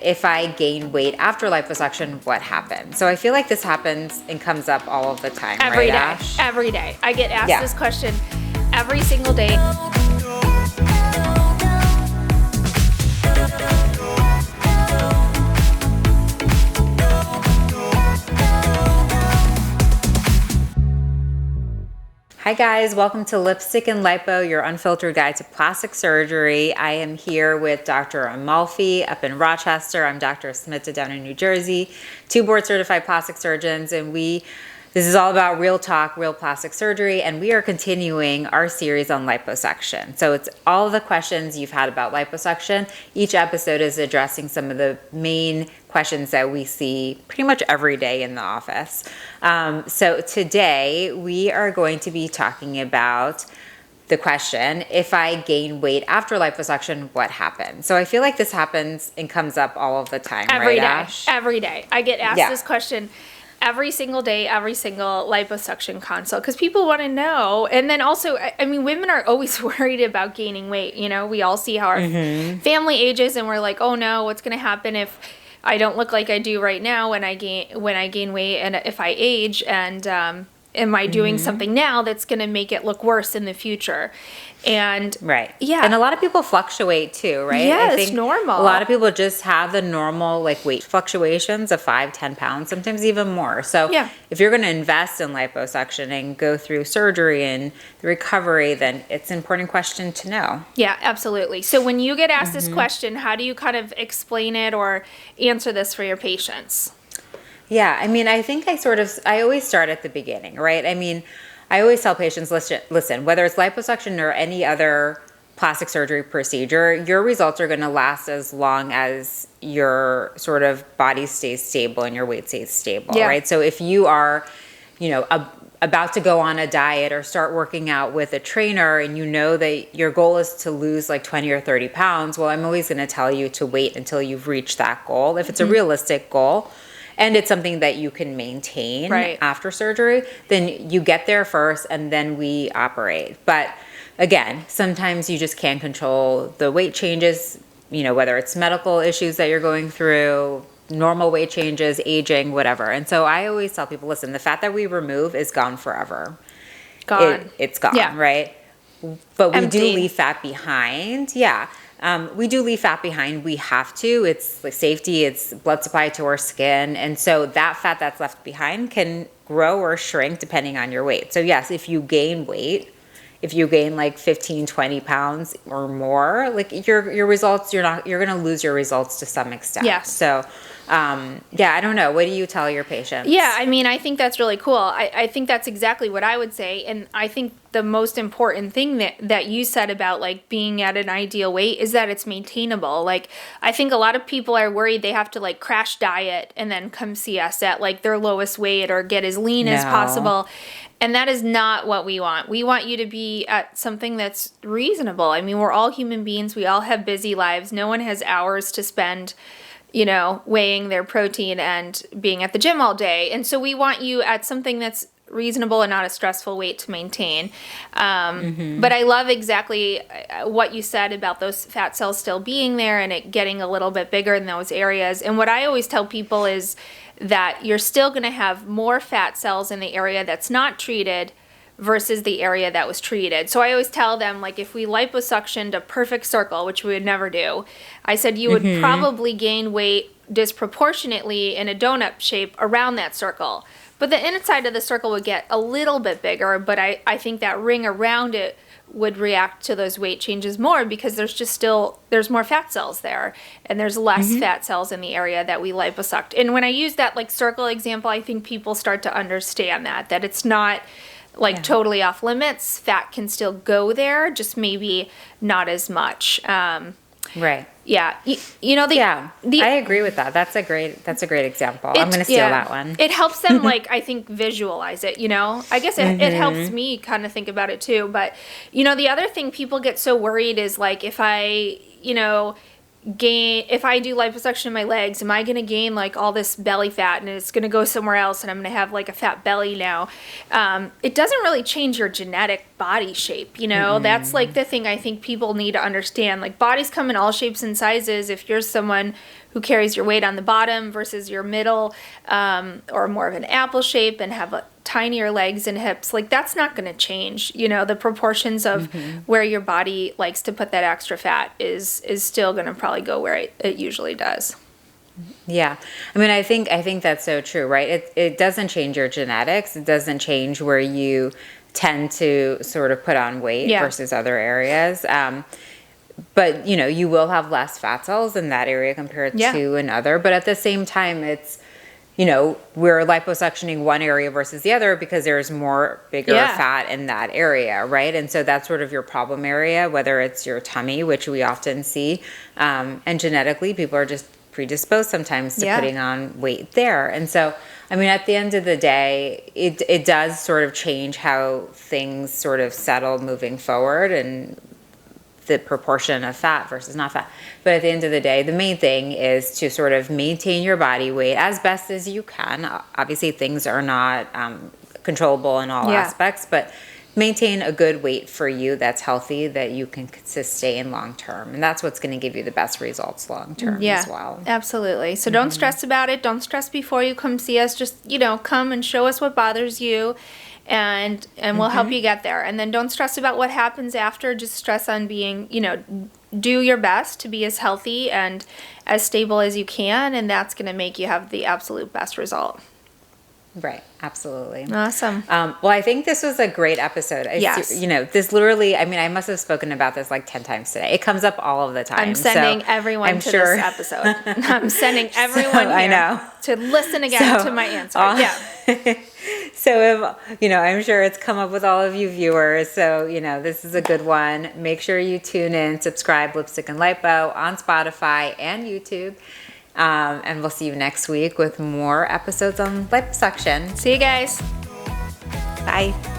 if I gain weight after liposuction, what happens? So I feel like this happens and comes up all of the time, Every right, day. Ash? Every day. I get asked this question every single day. Hi guys, welcome to Lipstick and Lipo, your unfiltered guide to plastic surgery. I am here with Dr. Amalfi up in Rochester. I'm Dr. Smita down in New Jersey, 2 board certified plastic surgeons, and this is all about real talk, real plastic surgery, and we are continuing our series on liposuction. So it's all the questions you've had about liposuction. Each episode is addressing some of the main questions that we see pretty much every day in the office. So today we are going to be talking about the question, if I gain weight after liposuction, what happens? So I feel like this happens and comes up all of the time, Every right, day. Ash? Every day. I get asked this question every single day, every single liposuction consult, because people want to know. And then also, I mean, women are always worried about gaining weight. You know, we all see how our family ages, and we're like, oh no, what's going to happen if I don't look like I do right now when I gain weight, and if I age, and am I doing something now that's going to make it look worse in the future? And yeah, and a lot of people fluctuate too, right? Yeah, I think it's normal. A lot of people just have the normal like weight fluctuations of 5-10 pounds, sometimes even more. So if you're going to invest in liposuction and go through surgery and the recovery, then it's an important question to know. Yeah, absolutely. So when you get asked this question, how do you kind of explain it or answer this for your patients? Yeah, I mean, I think I always start at the beginning, right? I mean, I always tell patients, listen, whether it's liposuction or any other plastic surgery procedure, your results are going to last as long as your sort of body stays stable and your weight stays stable, right? So if you are, about to go on a diet or start working out with a trainer and you know that your goal is to lose like 20 or 30 pounds, well, I'm always going to tell you to wait until you've reached that goal. If it's a realistic goal, and it's something that you can maintain after surgery, then you get there first and then we operate. But again, sometimes you just can't control the weight changes, whether it's medical issues that you're going through, normal weight changes, aging, whatever. And so I always tell people, listen, the fat that we remove is gone forever. It's gone, right? But we do leave fat behind. We do leave fat behind. We have to. It's like safety. It's blood supply to our skin. And so that fat that's left behind can grow or shrink depending on your weight. So yes, if you gain weight, if you gain like 15, 20 pounds or more, like your results, you're going to lose your results to some extent. Yes. So, I don't know. What do you tell your patients? Yeah, I mean, I think that's really cool. I think that's exactly what I would say. And I think the most important thing that you said about like being at an ideal weight is that it's maintainable. Like, I think a lot of people are worried they have to like crash diet and then come see us at like their lowest weight or get as lean as possible. And that is not what we want. We want you to be at something that's reasonable. I mean, we're all human beings. We all have busy lives. No one has hours to spend weighing their protein and being at the gym all day. And so we want you at something that's reasonable and not a stressful weight to maintain. But I love exactly what you said about those fat cells still being there and it getting a little bit bigger in those areas. And what I always tell people is that you're still going to have more fat cells in the area that's not treated versus the area that was treated. So I always tell them, like, if we liposuctioned a perfect circle, which we would never do, I said you would probably gain weight disproportionately in a donut shape around that circle. But the inside of the circle would get a little bit bigger, but I think that ring around it would react to those weight changes more because there's more fat cells there and there's less fat cells in the area that we liposucked. And when I use that like circle example, I think people start to understand that it's not like totally off limits. Fat can still go there, just maybe not as much. Right. Yeah. I agree with that. That's a great example. I'm going to steal that one. It helps them I think visualize it, I guess it helps me kind of think about it too. But, the other thing people get so worried is like, if I do liposuction in my legs, am I going to gain like all this belly fat and it's going to go somewhere else and I'm going to have like a fat belly now? It doesn't really change your genetic body shape, That's like the thing I think people need to understand. Like bodies come in all shapes and sizes. If you're someone who carries your weight on the bottom versus your middle, or more of an apple shape and have tinier legs and hips, like that's not going to change. You know, the proportions of where your body likes to put that extra fat is still going to probably go where it usually does. Yeah. I mean, I think that's so true, right? It doesn't change your genetics. It doesn't change where you tend to sort of put on weight versus other areas. But, you know, you will have less fat cells in that area compared to another. But at the same time, it's, you know, we're liposuctioning one area versus the other because there's more bigger fat in that area, right? And so that's sort of your problem area, whether it's your tummy, which we often see. And genetically, people are just predisposed sometimes to putting on weight there. And so, I mean, at the end of the day, it does sort of change how things sort of settle moving forward and the proportion of fat versus not fat. But at the end of the day, the main thing is to sort of maintain your body weight as best as you can. Obviously, things are not controllable in all aspects, but maintain a good weight for you that's healthy, that you can sustain long term. And that's what's going to give you the best results long term as well. Absolutely. So don't stress about it. Don't stress before you come see us. Just, you know, come and show us what bothers you, and we'll help you get there. And then don't stress about what happens after. Just stress on being, you know, do your best to be as healthy and as stable as you can, and that's going to make you have the absolute best result. Right, absolutely. Awesome. Well, I think this was a great episode. Yes. You know, this literally, I mean, I must have spoken about this like 10 times today. It comes up all of the time. I'm sending everyone to this episode. I'm sending everyone here to listen again to my answer. So, you know, I'm sure it's come up with all of you viewers. So, you know, this is a good one. Make sure you tune in, subscribe, Lipstick and Lipo on Spotify and YouTube. And we'll see you next week with more episodes on liposuction. See you guys. Bye.